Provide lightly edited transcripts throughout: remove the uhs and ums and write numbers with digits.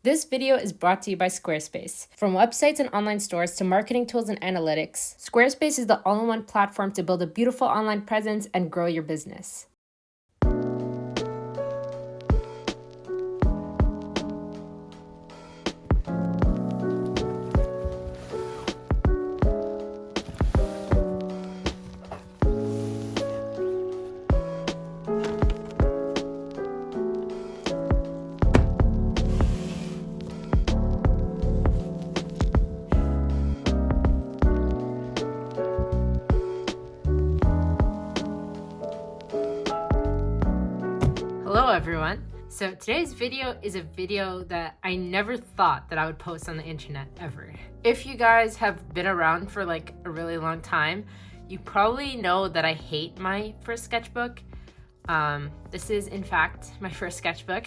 This video is brought to you by Squarespace. From websites and online stores to marketing tools and analytics, Squarespace is the all-in-one platform to build a beautiful online presence and grow your business. Hello everyone. So today's video is a video that I never thought that I would post on the internet ever. If you guys have been around for like a really long time, you probably know that I hate my first sketchbook. This is in fact my first sketchbook,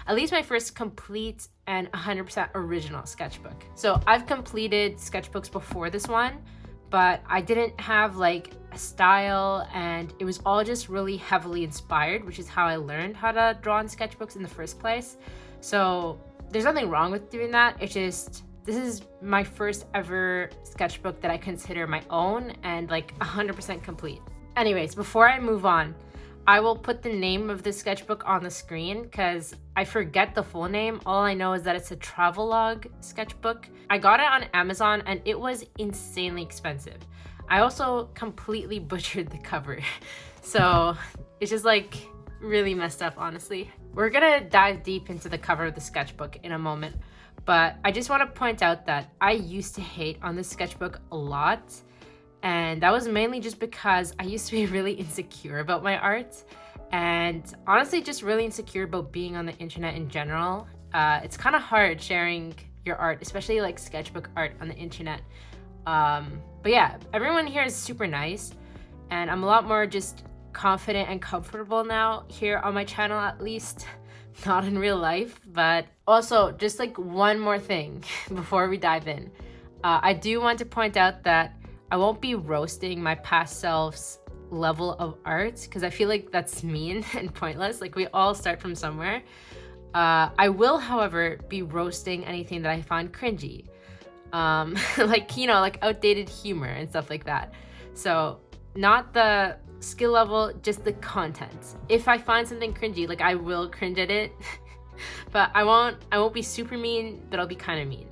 at least my first complete and 100% original sketchbook. So I've completed sketchbooks before this one, but I didn't have like a style, and it was all just really heavily inspired, which is how I learned how to draw in sketchbooks in the first place. So there's nothing wrong with doing that. It's just, this is my first ever sketchbook that I consider my own and like 100% complete. Anyways, before I move on, I will put the name of this sketchbook on the screen because I forget the full name. All I know is that it's a travelogue sketchbook. I got it on Amazon and it was insanely expensive. I also completely butchered the cover. So it's just like really messed up, honestly. We're gonna dive deep into the cover of the sketchbook in a moment, but I just want to point out that I used to hate on this sketchbook a lot. And that was mainly just because I used to be really insecure about my art, and honestly just really insecure about being on the internet in general. It's kind of hard sharing your art, especially like sketchbook art on the internet. But yeah, everyone here is super nice, and I'm a lot more just confident and comfortable now here on my channel, at least. Not in real life. But also, just like one more thing before we dive in. I do want to point out that I won't be roasting my past self's level of art because I feel like that's mean and pointless. Like, we all start from somewhere. I will, however, be roasting anything that I find cringy. Like, you know, like outdated humor and stuff like that. So not the skill level, just the content. If I find something cringy, like, I will cringe at it. But I won't be super mean, but I'll be kind of mean.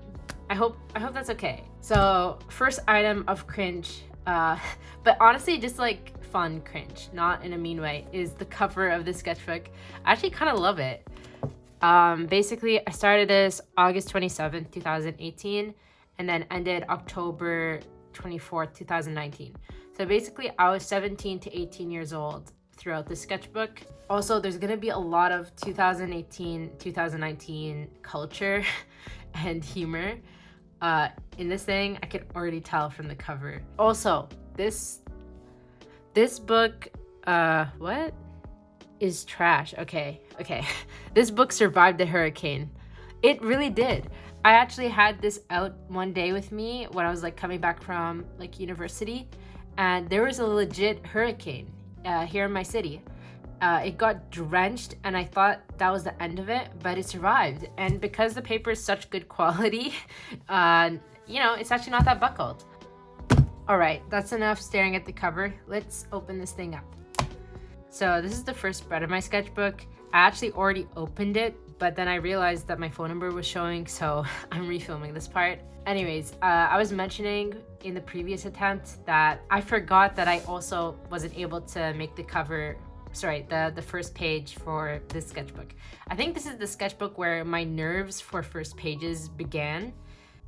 I hope that's okay. So first item of cringe, but honestly just like fun cringe, not in a mean way, is the cover of the sketchbook. I actually kind of love it. Basically I started this August 27th, 2018, and then ended October 24th, 2019. So basically I was 17 to 18 years old throughout the sketchbook. Also, there's gonna be a lot of 2018, 2019 culture and humor in this thing. I could already tell from the cover. Also, this book, what is trash? Okay. This book survived the hurricane. It really did. I actually had this out one day with me when I was like coming back from like university, and there was a legit hurricane here in my city. It got drenched and I thought that was the end of it, but it survived. And because the paper is such good quality, you know, it's actually not that buckled. All right, that's enough staring at the cover. Let's open this thing up. So this is the first spread of my sketchbook. I actually already opened it, but then I realized that my phone number was showing, so I'm refilming this part. Anyways, I was mentioning in the previous attempt that I forgot that I also wasn't able to make the cover, sorry, the first page for this sketchbook. I think this is the sketchbook where my nerves for first pages began.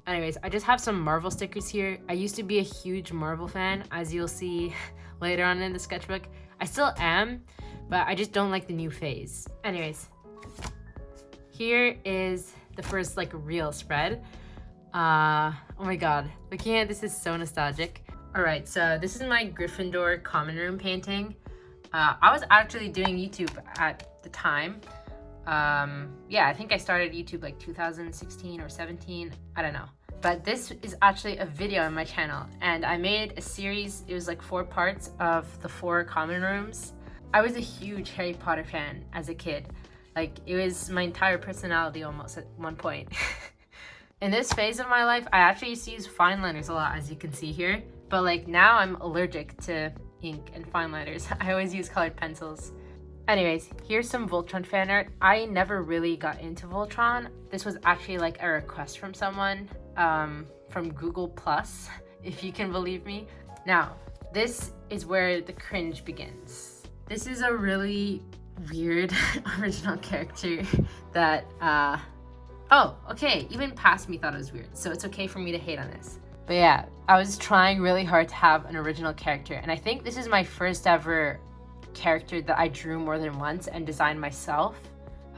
Anyways, I just have some Marvel stickers here. I used to be a huge Marvel fan, as you'll see later on in the sketchbook. I still am, but I just don't like the new phase. Anyways, here is the first like real spread. Oh my god, looking at this is so nostalgic. All right, so this is my Gryffindor common room painting. I was actually doing YouTube at the time. Yeah, I think I started YouTube like 2016 or 17, I don't know. But this is actually a video on my channel, and I made a series. It was like 4 parts of the 4 common rooms. I was a huge Harry Potter fan as a kid. Like, it was my entire personality almost at one point. In this phase of my life, I actually used to use fine liners a lot, as you can see here. But like now I'm allergic to ink and fine liners. I always use colored pencils. Anyways, here's some Voltron fan art. I never really got into Voltron. This was actually like a request from someone from Google Plus, if you can believe me. Now, this is where the cringe begins. This is a really weird original character that oh, okay, even past me thought it was weird, so it's okay for me to hate on this. But yeah, I was trying really hard to have an original character, and I think this is my first ever character that I drew more than once and designed myself.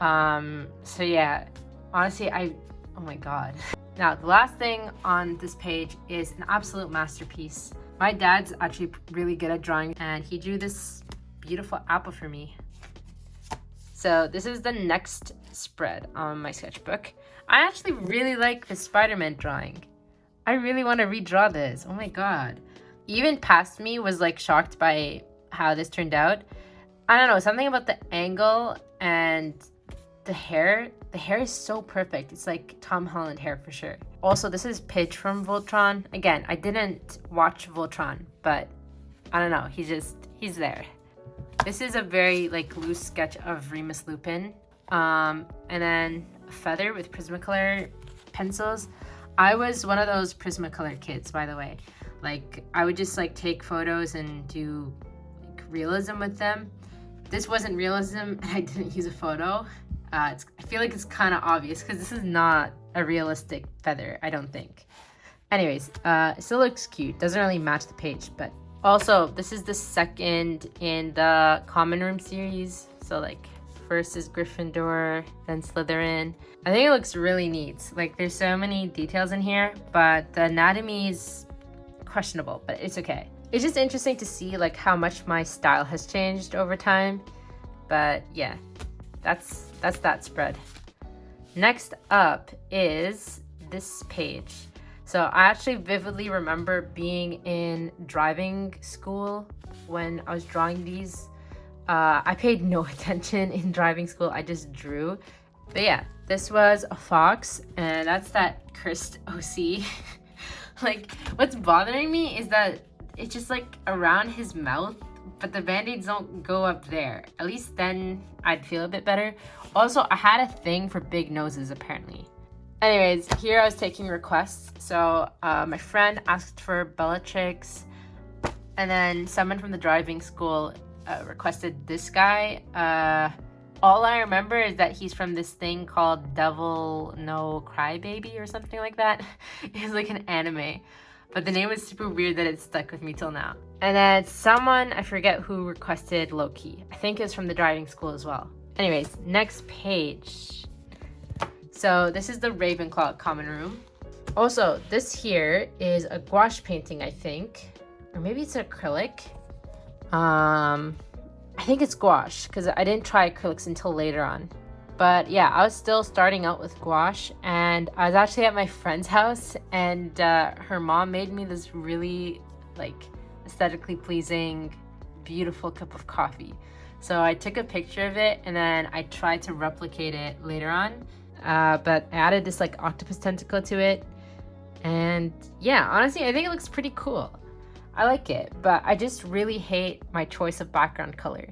So yeah, honestly, oh my god. Now, the last thing on this page is an absolute masterpiece. My dad's actually really good at drawing, and he drew this beautiful apple for me. So this is the next spread on my sketchbook. I actually really like the Spider-Man drawing. I really want to redraw this. Oh my god. Even past me was like shocked by how this turned out. I don't know, something about the angle and the hair. The hair is so perfect. It's like Tom Holland hair for sure. Also, this is Pitch from Voltron. Again, I didn't watch Voltron, but I don't know, he's there. This is a very like loose sketch of Remus Lupin. And then a feather with Prismacolor pencils. I was one of those Prismacolor kids, by the way. Like, I would just like take photos and do like realism with them. This wasn't realism, and I didn't use a photo. I feel like it's kind of obvious because this is not a realistic feather, I don't think. Anyways, it still looks cute. Doesn't really match the page, but also this is the second in the Common Room series. So like, first is Gryffindor, then Slytherin. I think it looks really neat. Like, there's so many details in here, but the anatomy is questionable, but it's okay. It's just interesting to see like how much my style has changed over time. But yeah, that's that spread. Next up is this page. So I actually vividly remember being in driving school when I was drawing these. I paid no attention in driving school, I just drew. But yeah, this was a fox, and that's that cursed OC. Like, what's bothering me is that it's just like around his mouth, but the band-aids don't go up there. At least then I'd feel a bit better. Also, I had a thing for big noses apparently. Anyways, here I was taking requests. So my friend asked for Bellatrix, and then someone from the driving school requested this guy. All I remember is that he's from this thing called Devil No Crybaby or something like that. It's like an anime, but the name is super weird that it stuck with me till now. And then someone, I forget who, requested Loki. I think it's from the driving school as well. Anyways, next page. So this is the Ravenclaw Common Room. Also, this here is a gouache painting, I think, or maybe it's acrylic. I think it's gouache because I didn't try acrylics until later on. But yeah, I was still starting out with gouache, and I was actually at my friend's house, and her mom made me this really like aesthetically pleasing, beautiful cup of coffee. So I took a picture of it, and then I tried to replicate it later on. But I added this like octopus tentacle to it, and yeah, honestly, I think it looks pretty cool. I like it, but I just really hate my choice of background color.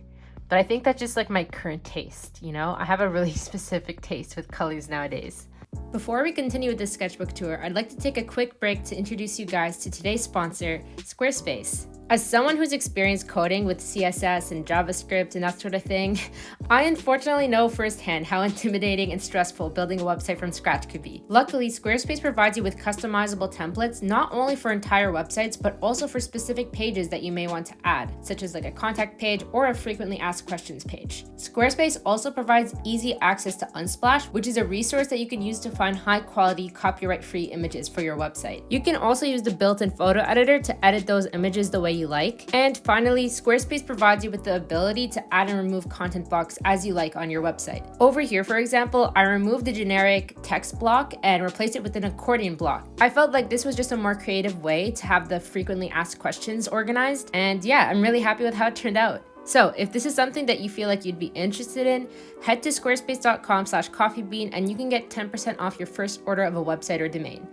But I think that's just like my current taste, you know? I have a really specific taste with colors nowadays. Before we continue with this sketchbook tour, I'd like to take a quick break to introduce you guys to today's sponsor, Squarespace. As someone who's experienced coding with CSS and JavaScript and that sort of thing, I unfortunately know firsthand how intimidating and stressful building a website from scratch could be. Luckily, Squarespace provides you with customizable templates not only for entire websites, but also for specific pages that you may want to add, such as like a contact page or a frequently asked questions page. Squarespace also provides easy access to Unsplash, which is a resource that you can use to find high-quality, copyright-free images for your website. You can also use the built-in photo editor to edit those images the way you like. And finally, Squarespace provides you with the ability to add and remove content blocks as you like on your website. Over here, for example, I removed the generic text block and replaced it with an accordion block. I felt like this was just a more creative way to have the frequently asked questions organized, and yeah, I'm really happy with how it turned out. So if this is something that you feel like you'd be interested in, head to squarespace.com/coffeebean and you can get 10% off your first order of a website or domain.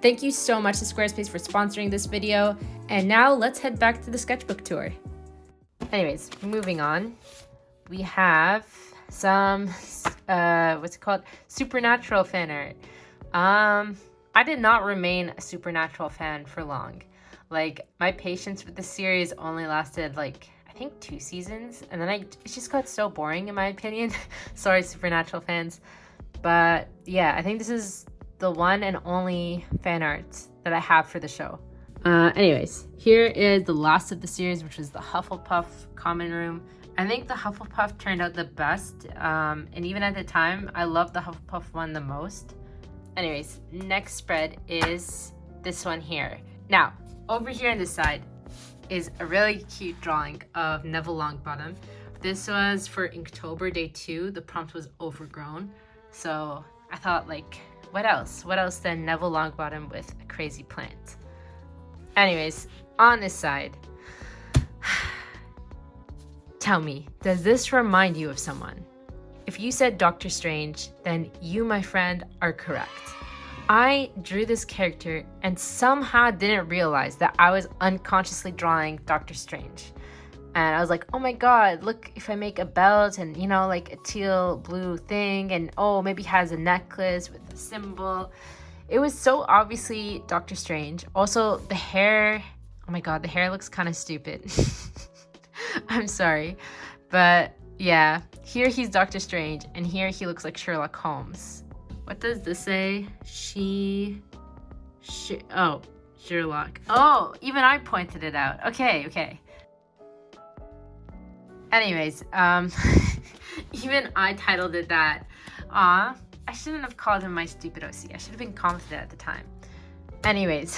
Thank you so much to Squarespace for sponsoring this video. And now let's head back to the sketchbook tour. Anyways, moving on, we have some, Supernatural fan art. I did not remain a Supernatural fan for long. Like, my patience with the series only lasted like, I think 2 seasons, and then it just got so boring in my opinion. Sorry, Supernatural fans. But yeah, I think this is the one and only fan art that I have for the show. Anyways, here is the last of the series, which is the Hufflepuff common room. I think the Hufflepuff turned out the best, and even at the time, I loved the Hufflepuff one the most. Anyways, next spread is this one here. Now, over here on this side is a really cute drawing of Neville Longbottom. This was for Inktober Day 2. The prompt was overgrown, so I thought, like, what else? What else than Neville Longbottom with a crazy plant? Anyways, on this side, tell me, does this remind you of someone? If you said Doctor Strange, then you, my friend, are correct. I drew this character and somehow didn't realize that I was unconsciously drawing Doctor Strange. And I was like, oh my god, look, if I make a belt and, you know, like a teal blue thing, and oh, maybe has a necklace with a symbol. It was so obviously Doctor Strange. Also, the hair, oh my god, the hair looks kind of stupid. I'm sorry. But yeah, here he's Doctor Strange, and here he looks like Sherlock Holmes. What does this say? Oh, Sherlock. Oh, even I pointed it out. Okay. Anyways, even I titled it that. I shouldn't have called him my stupid OC. I should have been confident at the time. Anyways,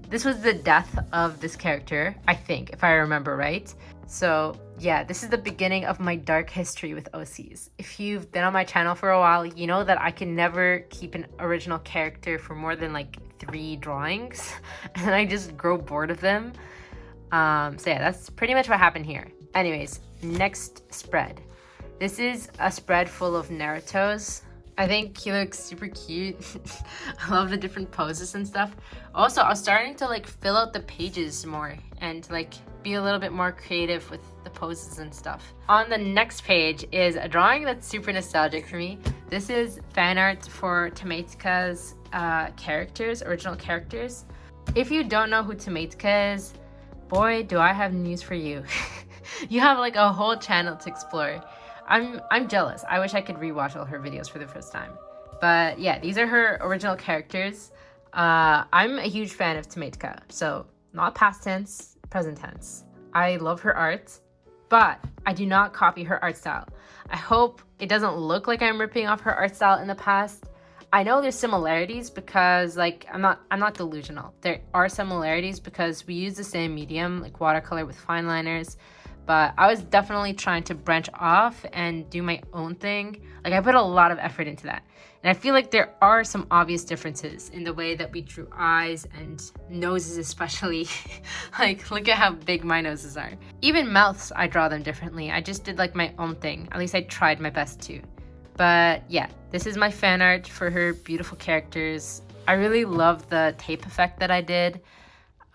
this was the death of this character, I think, if I remember right. So yeah, this is the beginning of my dark history with OCs. If you've been on my channel for a while, you know that I can never keep an original character for more than like 3 drawings, and I just grow bored of them. So yeah, that's pretty much what happened here. Anyways, next spread. This is a spread full of Narutos. I think he looks super cute. I love the different poses and stuff. Also, I was starting to like fill out the pages more and like be a little bit more creative with the poses and stuff. On the next page is a drawing that's super nostalgic for me. This is fan art for TIMECODES characters, original characters. If you don't know who TIMECODES is, boy, do I have news for you. You have like a whole channel to explore. I'm jealous. I wish I could rewatch all her videos for the first time. But yeah, these are her original characters. I'm a huge fan of TIMECODES, so not past tense, present tense. I love her art, but I do not copy her art style. I hope it doesn't look like I'm ripping off her art style in the past. I know there's similarities because like I'm not delusional. There are similarities because we use the same medium, like watercolor with fine liners. But I was definitely trying to branch off and do my own thing. Like, I put a lot of effort into that. And I feel like there are some obvious differences in the way that we drew eyes and noses especially. Like, look at how big my noses are. Even mouths, I draw them differently. I just did like my own thing. At least I tried my best to. But yeah, this is my fan art for her beautiful characters. I really love the tape effect that I did.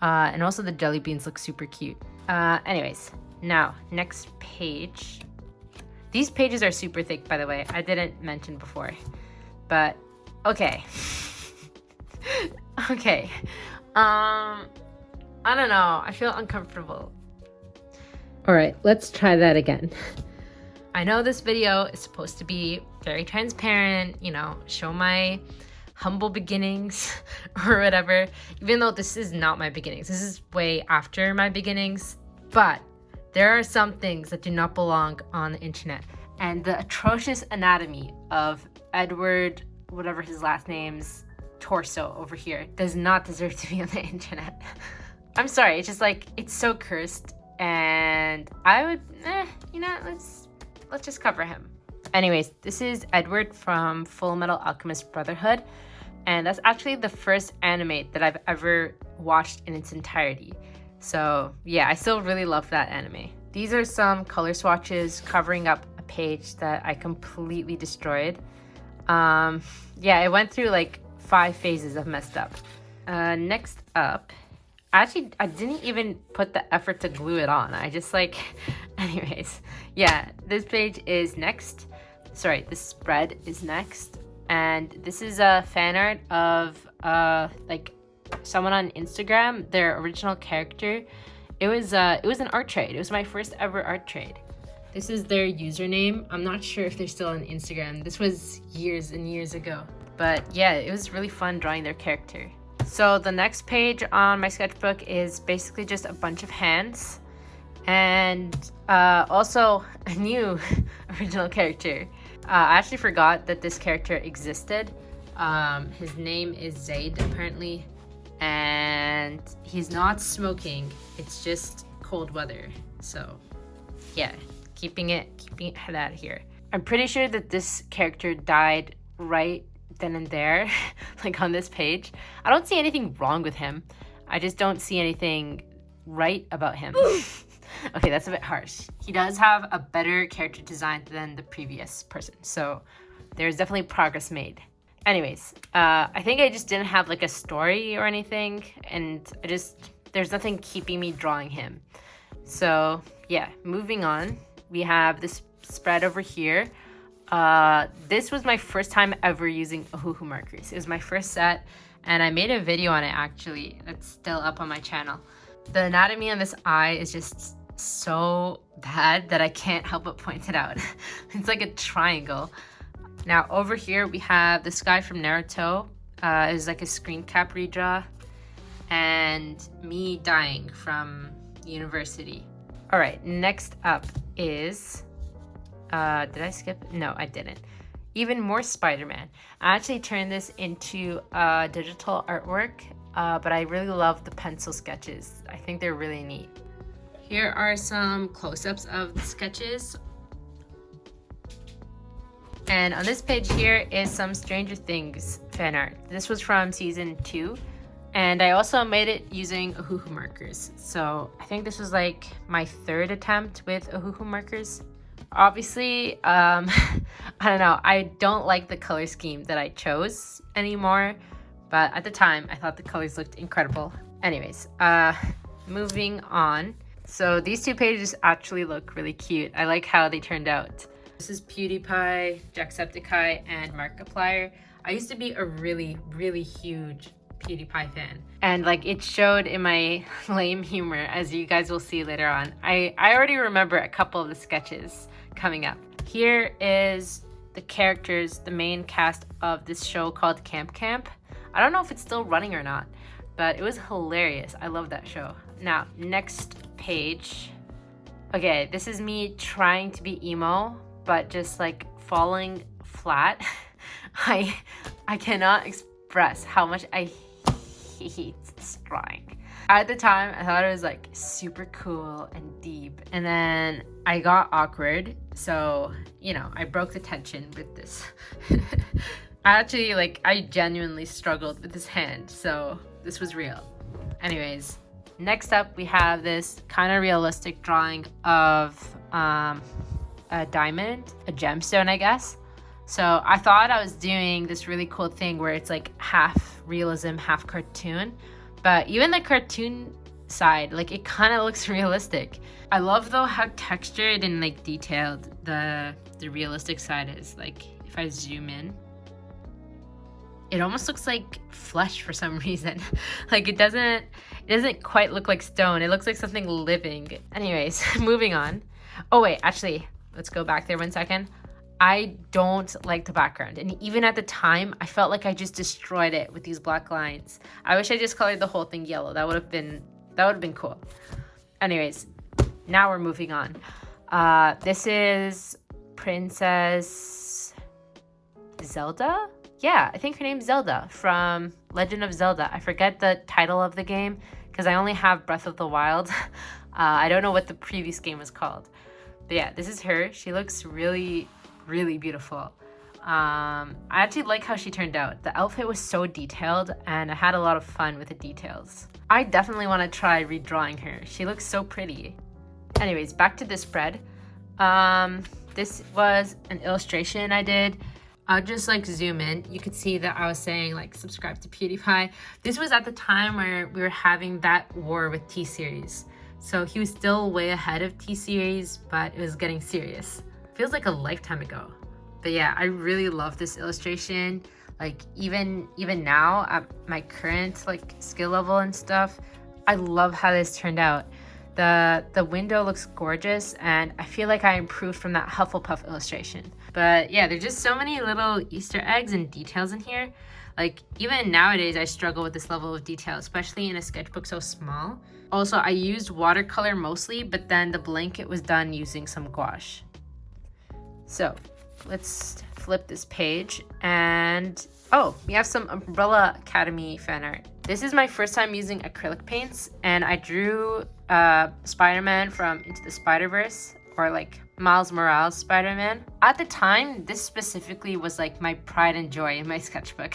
And also the jelly beans look super cute. Anyways. Now, next page. These pages are super thick, by the way. I didn't mention before. But, okay. Okay. I don't know. I feel uncomfortable. Alright, let's try that again. I know this video is supposed to be very transparent, you know, show my humble beginnings or whatever. Even though this is not my beginnings. This is way after my beginnings. But there are some things that do not belong on the internet, and the atrocious anatomy of Edward, whatever his last name's, torso over here does not deserve to be on the internet. I'm sorry, it's just like, it's so cursed, and I would, you know, let's just cover him. Anyways, this is Edward from Full Metal Alchemist Brotherhood, and that's actually the first anime that I've ever watched in its entirety. So yeah, I still really love that anime. These are some color swatches covering up a page that I completely destroyed. Yeah, I went through like 5 phases of messed up. Next up, actually, I didn't even put the effort to glue it on. I just like, anyways, yeah, this page is next. Sorry, this spread is next. And this is a fan art of like someone on Instagram, their original character. It was an art trade. It was my first ever art trade. This is their username. I'm not sure if they're still on Instagram. This was years and years ago. But yeah, it was really fun drawing their character. So the next page on my sketchbook is basically just a bunch of hands and also a new original character. I actually forgot that this character existed. His name is Zaid apparently, and he's not smoking. It's just cold weather. So yeah, keeping it out here. I'm pretty sure that this character died right then and there, like on this page. I don't see anything wrong with him. I just don't see anything right about him. Okay, that's a bit harsh. He does have a better character design than the previous person, so there's definitely progress made. Anyways, I think I just didn't have like a story or anything, and there's nothing keeping me drawing him. So yeah, moving on. We have this spread over here. This was my first time ever using ooOOOoOOOoo markers. It was my first set, and I made a video on it actually. That's still up on my channel. The anatomy on this eye is just so bad that I can't help but point it out. It's like a triangle. Now over here we have this guy from Naruto. Is like a screen cap redraw, and me dying from university. All right, next up is did I skip? No, I didn't. Even more Spider-Man. I actually turned this into digital artwork, but I really love the pencil sketches. I think they're really neat. Here are some close-ups of the sketches. And on this page here is some Stranger Things fan art. This was from season 2. And I also made it using ooOOOoOOoo markers. So I think this was like my 3rd attempt with ooOOOoOOoo markers. Obviously, I don't know, I don't like the color scheme that I chose anymore, but at the time I thought the colors looked incredible. Anyways, moving on. So these 2 pages actually look really cute. I like how they turned out. This is PewDiePie, Jacksepticeye, and Markiplier. I used to be a really, really huge PewDiePie fan, and like it showed in my lame humor, as you guys will see later on. I already remember a couple of the sketches coming up. Here is the characters, the main cast of this show called Camp Camp. I don't know if it's still running or not, but it was hilarious. I love that show. Now, next page. Okay, this is me trying to be emo, but just like falling flat. I cannot express how much I hate this drawing. At the time, I thought it was like super cool and deep, and then I got awkward, so you know, I broke the tension with this. I genuinely struggled with this hand, so this was real. Anyways, next up we have this kind of realistic drawing of a diamond, a gemstone, I guess. So I thought I was doing this really cool thing where it's like half realism, half cartoon. But even the cartoon side, like it kind of looks realistic. I love though how textured and like detailed the realistic side is. Like if I zoom in, it almost looks like flesh for some reason. Like it doesn't quite look like stone. It looks like something living. Anyways, moving on. Oh wait, actually, let's go back there 1 second. I don't like the background, and even at the time I felt like I just destroyed it with these black lines. I wish I just colored the whole thing yellow. That would have been cool. Anyways, now we're moving on. This is Princess Zelda? Yeah, I think her name's Zelda from Legend of Zelda. I forget the title of the game because I only have Breath of the Wild. I don't know what the previous game was called. But yeah, this is her. She looks really, really beautiful. I actually like how she turned out. The outfit was so detailed, and I had a lot of fun with the details. I definitely want to try redrawing her. She looks so pretty. Anyways, back to this spread. This was an illustration I did. I'll just like zoom in. You could see that I was saying like subscribe to PewDiePie. This was at the time where we were having that war with T-Series. So he was still way ahead of T-Series, but it was getting serious. Feels like a lifetime ago. But yeah, I really love this illustration. Like even now at my current like skill level and stuff, I love how this turned out. The window looks gorgeous, and I feel like I improved from that Hufflepuff illustration. But yeah, there's just so many little Easter eggs and details in here. Like even nowadays I struggle with this level of detail, especially in a sketchbook so small. Also, I used watercolor mostly, but then the blanket was done using some gouache. So let's flip this page, and oh, we have some Umbrella Academy fan art. This is my first time using acrylic paints, and I drew Spider-Man from Into the Spider-Verse, or like Miles Morales Spider-Man. At the time, this specifically was like my pride and joy in my sketchbook.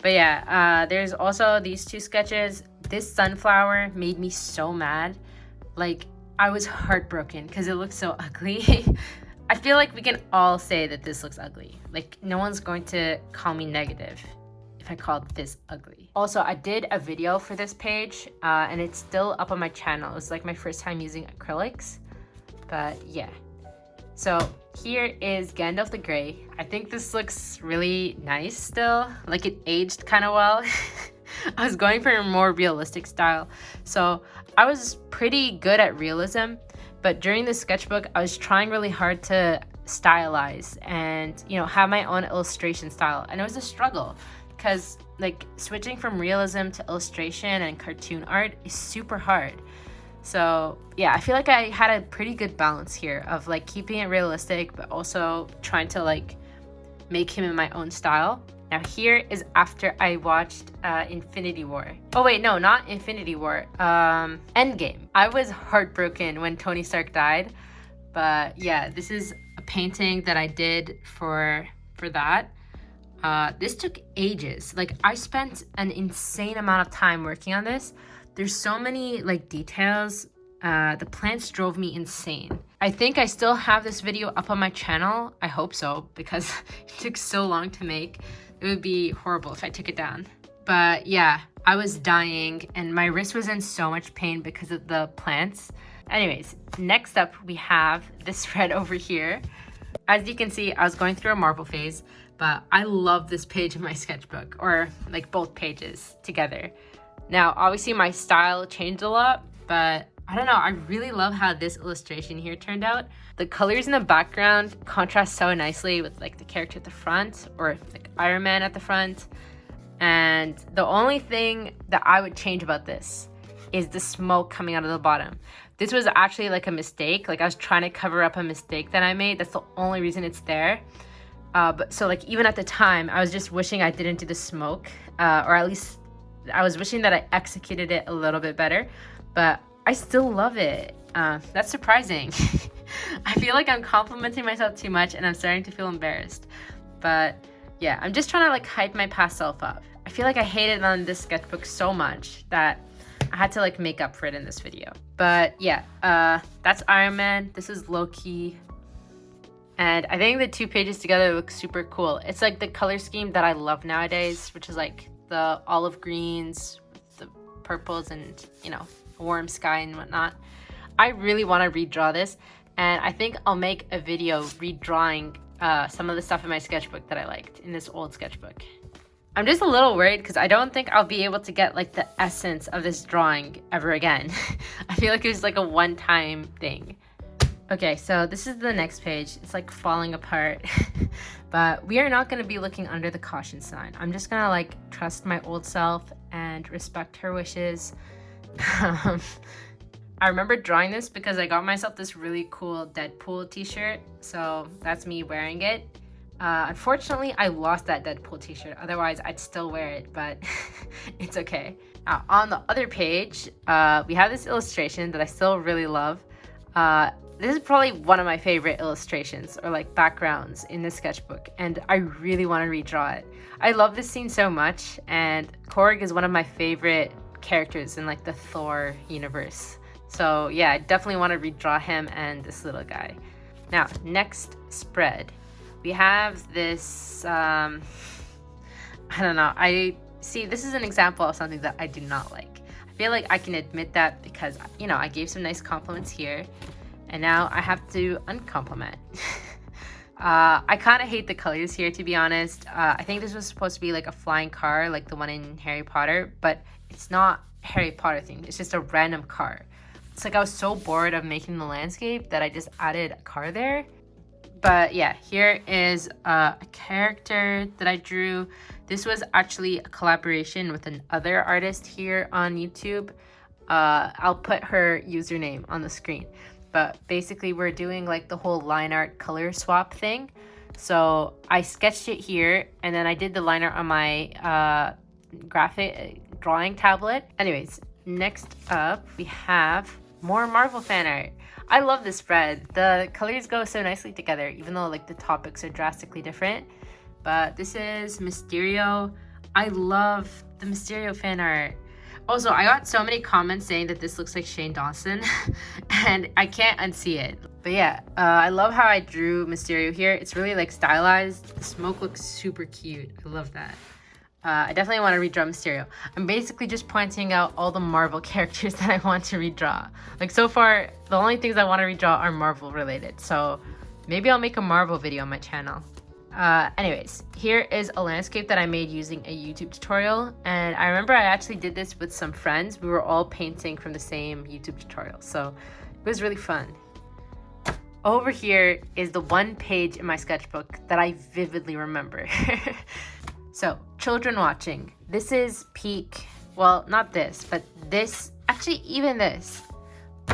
But yeah, there's also these two sketches. This sunflower made me so mad. Like, I was heartbroken because it looked so ugly. I feel like we can all say that this looks ugly. Like, no one's going to call me negative if I called this ugly. Also, I did a video for this page, and it's still up on my channel. It was like my first time using acrylics, but yeah. So here is Gandalf the Grey. I think this looks really nice still. Like, it aged kind of well. I was going for a more realistic style. So I was pretty good at realism, but during the sketchbook, I was trying really hard to stylize and, you know, have my own illustration style. And it was a struggle because like switching from realism to illustration and cartoon art is super hard. So yeah, I feel like I had a pretty good balance here of like keeping it realistic, but also trying to like make him in my own style. Now here is after I watched Infinity War. Oh wait, no, not Infinity War. Endgame. I was heartbroken when Tony Stark died. But yeah, this is a painting that I did for that. This took ages. Like, I spent an insane amount of time working on this. There's so many like details. The plants drove me insane. I think I still have this video up on my channel. I hope so, because it took so long to make. It would be horrible if I took it down. But yeah, I was dying and my wrist was in so much pain because of the plants. Anyways, next up we have this spread over here. As you can see, I was going through a marble phase, but I love this page of my sketchbook, or like both pages together. Now, obviously my style changed a lot, but I don't know, I really love how this illustration here turned out. The colors in the background contrast so nicely with like the character at the front, or like Iron Man at the front. And the only thing that I would change about this is the smoke coming out of the bottom. This was actually like a mistake. Like, I was trying to cover up a mistake that I made. That's the only reason it's there. But so like even at the time, I was just wishing I didn't do the smoke, or at least I was wishing that I executed it a little bit better, but I still love it. That's surprising. I feel like I'm complimenting myself too much and I'm starting to feel embarrassed. But yeah, I'm just trying to like hype my past self up. I feel like I hated on this sketchbook so much that I had to like make up for it in this video. But yeah, that's Iron Man. This is Loki. And I think the two pages together look super cool. It's like the color scheme that I love nowadays, which is like the olive greens, the purples, and, you know, warm sky and whatnot. I really want to redraw this, and I think I'll make a video redrawing some of the stuff in my sketchbook that I liked in this old sketchbook. I'm just a little worried because I don't think I'll be able to get like the essence of this drawing ever again. I feel like it was like a one-time thing. Okay, so this is the next page. It's like falling apart. But we are not going to be looking under the caution sign. I'm just going to like trust my old self and respect her wishes. I remember drawing this because I got myself this really cool Deadpool t-shirt. So that's me wearing it. Unfortunately, I lost that Deadpool t-shirt. Otherwise, I'd still wear it, but it's okay. Now, on the other page, we have this illustration that I still really love. This is probably one of my favorite illustrations or like backgrounds in the sketchbook, and I really want to redraw it. I love this scene so much, and Korg is one of my favorite characters in like the Thor universe. So yeah, I definitely want to redraw him and this little guy. Now, next spread. We have this, I don't know. This is an example of something that I do not like. I feel like I can admit that because, you know, I gave some nice compliments here, and now I have to uncompliment. I kind of hate the colors here, to be honest. I think this was supposed to be like a flying car, like the one in Harry Potter, but it's not Harry Potter themed. It's just a random car. It's like I was so bored of making the landscape that I just added a car there. But yeah, here is a character that I drew. This was actually a collaboration with another artist here on YouTube. I'll put her username on the screen. But basically we're doing like the whole line art color swap thing. So I sketched it here, and then I did the line art on my graphic drawing tablet. Anyways, next up we have more Marvel fan art. I love this spread. The colors go so nicely together, even though like the topics are drastically different. But this is Mysterio. I love the Mysterio fan art. Also, I got so many comments saying that this looks like Shane Dawson, and I can't unsee it. But yeah, I love how I drew Mysterio here. It's really like stylized. The smoke looks super cute. I love that. I definitely want to redraw Mysterio. I'm basically just pointing out all the Marvel characters that I want to redraw. Like so far, the only things I want to redraw are Marvel related. So maybe I'll make a Marvel video on my channel. Anyways, here is a landscape that I made using a YouTube tutorial. And I remember I actually did this with some friends. We were all painting from the same YouTube tutorial. So it was really fun. Over here is the one page in my sketchbook that I vividly remember. So, children watching. This is peak, well, not this, but this, actually even this.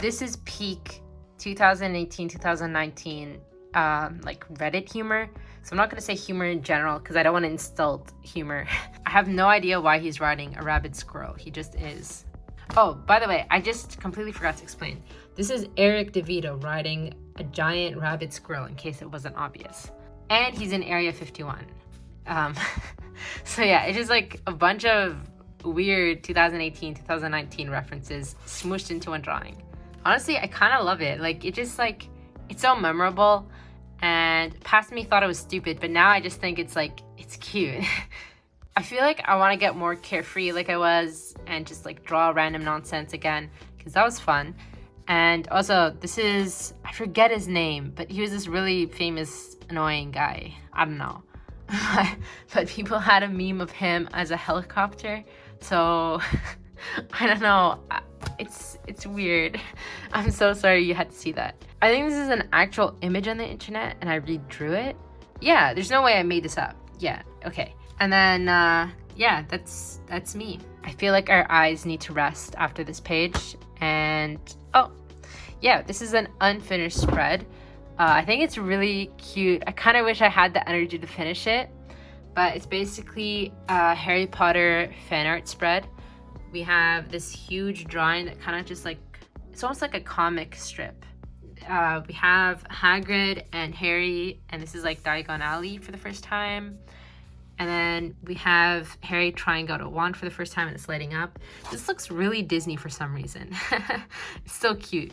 This is peak 2018, 2019, like Reddit humor. So I'm not gonna say humor in general because I don't want to insult humor. I have no idea why he's riding a rabid squirrel. He just is. Oh, by the way, I just completely forgot to explain. This is Eric DeVito riding a giant rabid squirrel, in case it wasn't obvious. And he's in Area 51. So yeah, it's just like a bunch of weird 2018, 2019 references smooshed into one drawing. Honestly, I kind of love it. Like, it just like, it's so memorable, and past me thought it was stupid, but now I just think it's like, it's cute. I feel like I want to get more carefree like I was and just like draw random nonsense again, because that was fun. And also, this is, I forget his name, but he was this really famous, annoying guy. I don't know. But people had a meme of him as a helicopter, so I don't know, it's weird. I'm so sorry you had to see that. I think this is an actual image on the internet and I redrew it. Yeah, there's no way I made this up. Yeah, okay. And then yeah, that's me. I feel like our eyes need to rest after this page. And oh yeah, this is an unfinished spread. I think it's really cute. I kind of wish I had the energy to finish it, but it's basically a Harry Potter fan art spread. We have this huge drawing that kind of just like, it's almost like a comic strip. We have Hagrid and Harry, and this is like Diagon Alley for the first time. And then we have Harry trying out a wand for the first time and it's lighting up. This looks really Disney for some reason. It's so cute.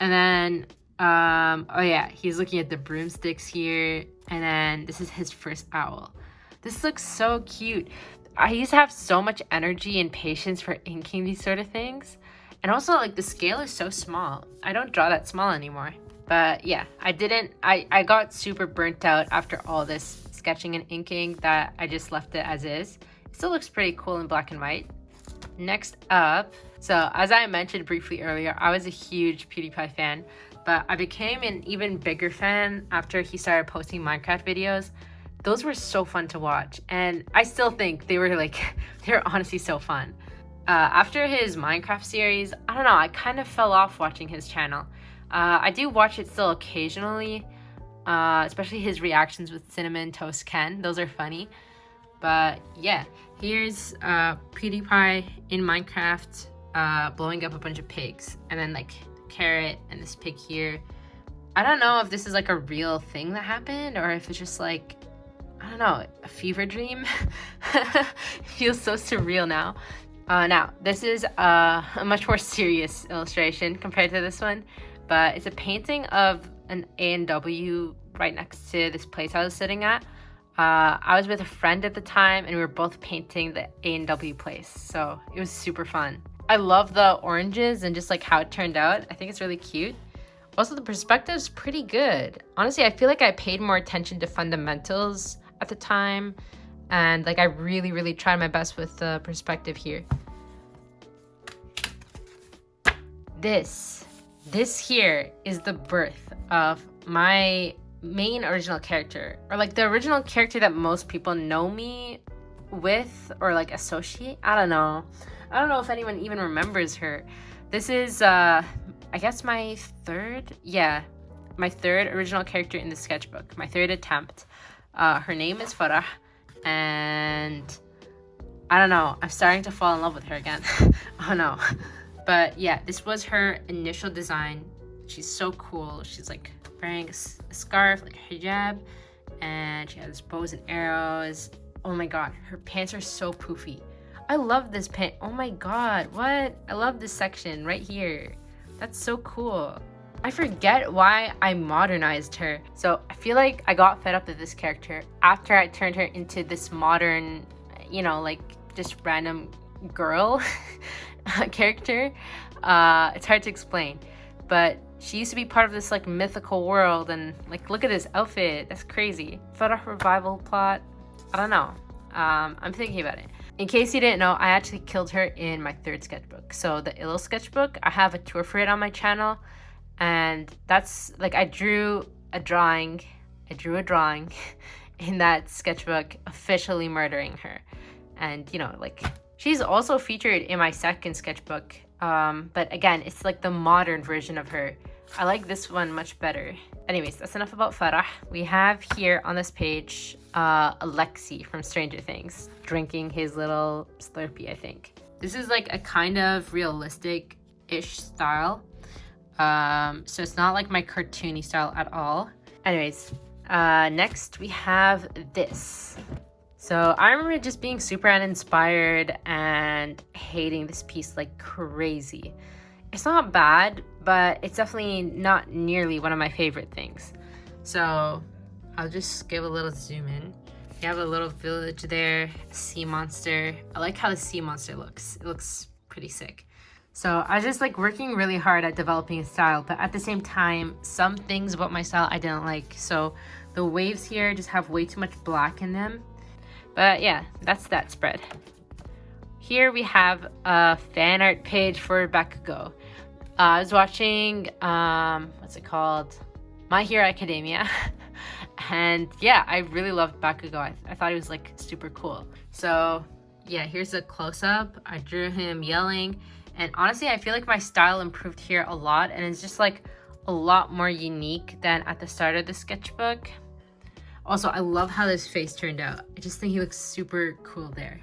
And then oh yeah, he's looking at the broomsticks here, and then this is his first owl. This looks so cute. I used to have so much energy and patience for inking these sort of things, and also like the scale is so small. I don't draw that small anymore. But yeah, I got super burnt out after all this sketching and inking that I just left it as is. It still looks pretty cool in black and white. Next up, so as I mentioned briefly earlier, I was a huge PewDiePie fan, but I became an even bigger fan after he started posting Minecraft videos. Those were so fun to watch, and I still think they were honestly so fun. After his Minecraft series, I don't know, I kind of fell off watching his channel. I do watch it still occasionally, especially his reactions with Cinnamon Toast Ken. Those are funny. But yeah, here's PewDiePie in Minecraft blowing up a bunch of pigs, and then like carrot and this pig here. I don't know if this is like a real thing that happened or if it's just like, I don't know, a fever dream. It feels so surreal now. Now, this is a much more serious illustration compared to this one, but it's a painting of an A&W right next to this place I was sitting at. I was with a friend at the time, and we were both painting the A&W place, so it was super fun. I love the oranges and just like how it turned out. I think it's really cute. Also, the perspective's pretty good. Honestly, I feel like I paid more attention to fundamentals at the time, and like I really tried my best with the perspective here. This here is the birth of my main original character, or like the original character that most people know me with or like associate. I don't know if anyone even remembers her. This is I guess my third original character in the sketchbook, my third attempt. Her name is Farah, and I don't know, I'm starting to fall in love with her again. Oh no. But yeah, this was her initial design. She's so cool. She's like wearing a scarf, like a hijab, and she has bows and arrows. Oh my god, her pants are so poofy. I love this pant. Oh my god, what? I love this section right here. That's so cool. I forget why I modernized her. So I feel like I got fed up with this character after I turned her into this modern, you know, like just random girl character. It's hard to explain, but she used to be part of this like mythical world, and like look at this outfit. That's crazy. Farah revival plot. I don't know. I'm thinking about it. In case you didn't know, I actually killed her in my third sketchbook. So the Illo sketchbook, I have a tour for it on my channel, and that's like I drew a drawing in that sketchbook officially murdering her. And you know, like she's also featured in my second sketchbook, but again, it's like the modern version of her. I like this one much better. Anyways, that's enough about Farah. We have here on this page Alexi from Stranger Things drinking his little Slurpee, I think. This is like a kind of realistic-ish style. So it's not like my cartoony style at all. Anyways, next we have this. So I remember just being super uninspired and hating this piece like crazy. It's not bad, but it's definitely not nearly one of my favorite things. So I'll just give a little zoom in. You have a little village there, a sea monster. I like how the sea monster looks. It looks pretty sick. So I was just like working really hard at developing a style, but at the same time, some things about my style I didn't like. So the waves here just have way too much black in them. But yeah, that's that spread. Here we have a fan art page for Bakugo. I was watching, what's it called? My Hero Academia. And yeah, I really loved Bakugo. I thought he was like super cool. So yeah, here's a close-up. I drew him yelling. And honestly, I feel like my style improved here a lot. And it's just like a lot more unique than at the start of the sketchbook. Also, I love how this face turned out. I just think he looks super cool there.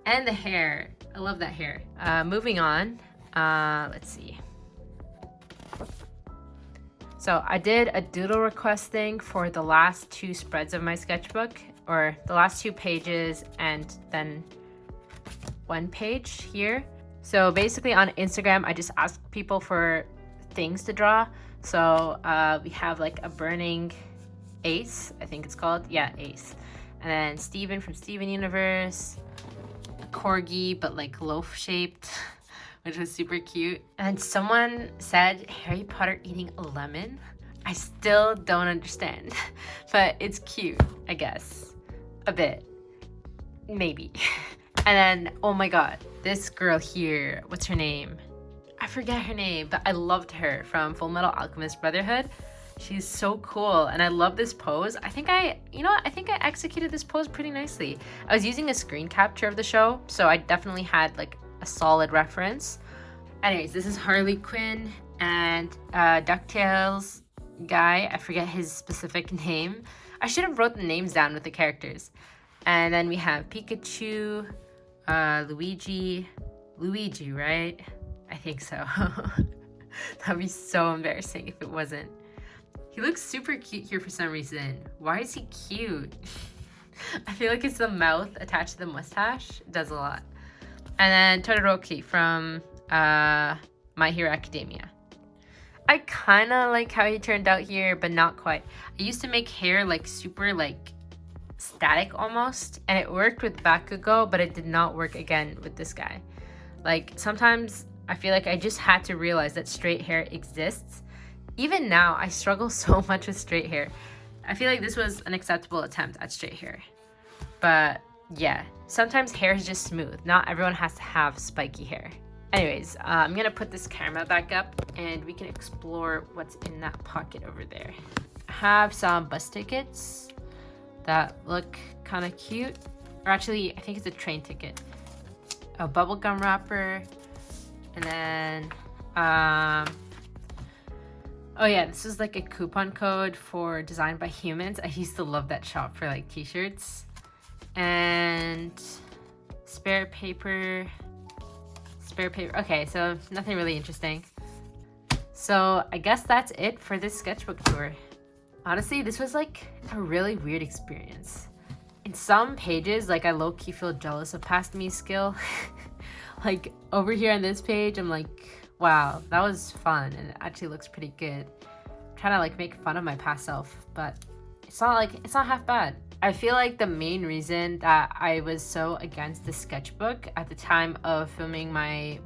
And the hair. I love that hair. Moving on. Let's see. So I did a doodle request thing for the last two spreads of my sketchbook, or the last two pages and then one page here. So basically on Instagram, I just asked people for things to draw. So we have like a burning ace, I think it's called. Yeah, ace. And then Steven from Steven Universe. A corgi, but like loaf shaped, which was super cute. And someone said Harry Potter eating a lemon. I still don't understand, but it's cute, I guess. A bit. Maybe. And then, oh my god, this girl here, what's her name? I forget her name, but I loved her from Full Metal Alchemist Brotherhood. She's so cool, and I love this pose. I think I executed this pose pretty nicely. I was using a screen capture of the show, so I definitely had like a solid reference. Anyways, this is Harley Quinn and DuckTales guy. I forget his specific name. I should have wrote the names down with the characters. And then we have Pikachu, Luigi, right? I think so. That'd be so embarrassing if it wasn't. He looks super cute here for some reason. Why is he cute? I feel like it's the mouth attached to the mustache. It does a lot. And then Todoroki from My Hero Academia. I kind of like how he turned out here, but not quite. I used to make hair like super like static almost, and it worked with Bakugo, but it did not work again with this guy. Like sometimes I feel like I just had to realize that straight hair exists. Even now, I struggle so much with straight hair. I feel like this was an acceptable attempt at straight hair. But yeah, sometimes hair is just smooth. Not everyone has to have spiky hair. Anyways, I'm gonna put this camera back up and we can explore what's in that pocket over there. I have some bus tickets that look kind of cute. Or actually, I think it's a train ticket. A bubblegum wrapper. And then, oh yeah, this is like a coupon code for Designed by Humans. I used to love that shop for like t-shirts. And spare paper. Okay, so nothing really interesting. So I guess that's it for this sketchbook tour. Honestly, this was like a really weird experience. In some pages, like I low-key feel jealous of past me's skill. Like over here on this page, I'm like, wow, that was fun and it actually looks pretty good. I'm trying to like make fun of my past self, but it's not half bad. I feel like the main reason that I was so against the sketchbook at the time of filming my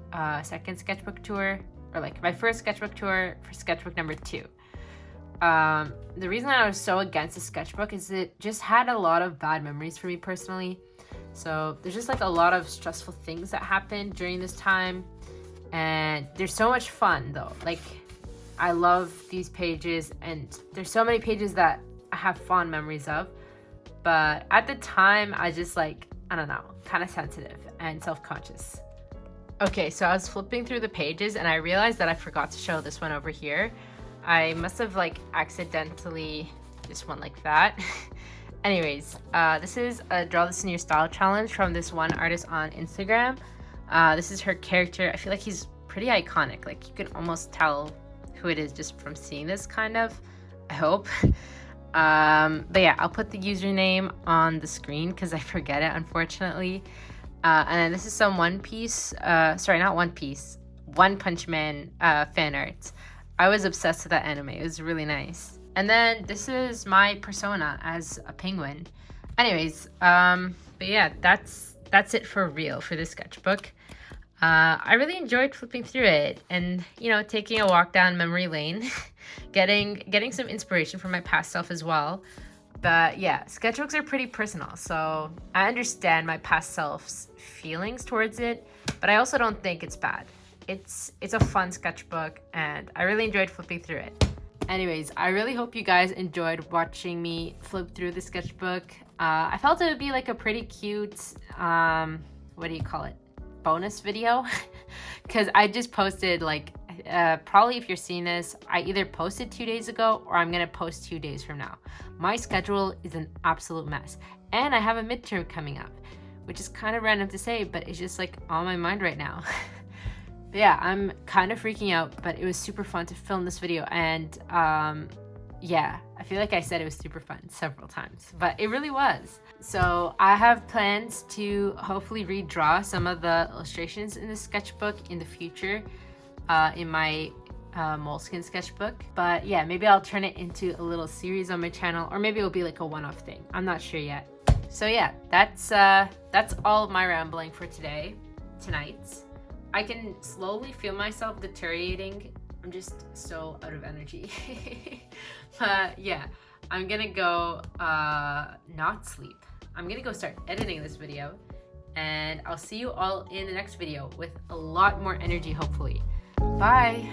second sketchbook tour, or like my first sketchbook tour for sketchbook number 2. The reason I was so against the sketchbook is it just had a lot of bad memories for me personally. So there's just like a lot of stressful things that happened during this time, and there's so much fun though. Like I love these pages, and there's so many pages that I have fond memories of. But at the time, I just like, I don't know, kind of sensitive and self-conscious. Okay, so I was flipping through the pages and I realized that I forgot to show this one over here. I must have like accidentally just went like that. Anyways, this is a Draw This in Your Style challenge from this one artist on Instagram. This is her character. I feel like he's pretty iconic. Like you can almost tell who it is just from seeing this kind of, I hope. But yeah, I'll put the username on the screen because I forget it, unfortunately. And then this is some One Punch Man fan art. I was obsessed with that anime. It was really nice. And then this is my persona as a penguin. Anyways, but yeah, that's it for real for this sketchbook. I really enjoyed flipping through it and, you know, taking a walk down memory lane, getting some inspiration from my past self as well. But yeah, sketchbooks are pretty personal, so I understand my past self's feelings towards it, but I also don't think it's bad. It's a fun sketchbook and I really enjoyed flipping through it. Anyways, I really hope you guys enjoyed watching me flip through the sketchbook. I felt it would be like a pretty cute, what do you call it? Bonus video, because I just posted like probably if you're seeing this, I either posted 2 days ago or I'm gonna post 2 days from now. My schedule is an absolute mess and I have a midterm coming up, which is kind of random to say, but it's just like on my mind right now. But yeah, I'm kind of freaking out, but it was super fun to film this video, and yeah, I feel like I said it was super fun several times, but it really was. So I have plans to hopefully redraw some of the illustrations in this sketchbook in the future in my Moleskine sketchbook. But yeah, maybe I'll turn it into a little series on my channel, or maybe it'll be like a one-off thing. I'm not sure yet. So yeah, that's all of my rambling for tonight. I can slowly feel myself deteriorating. I'm just so out of energy. But yeah, I'm gonna go not sleep. I'm gonna go start editing this video, and I'll see you all in the next video with a lot more energy, hopefully. Bye.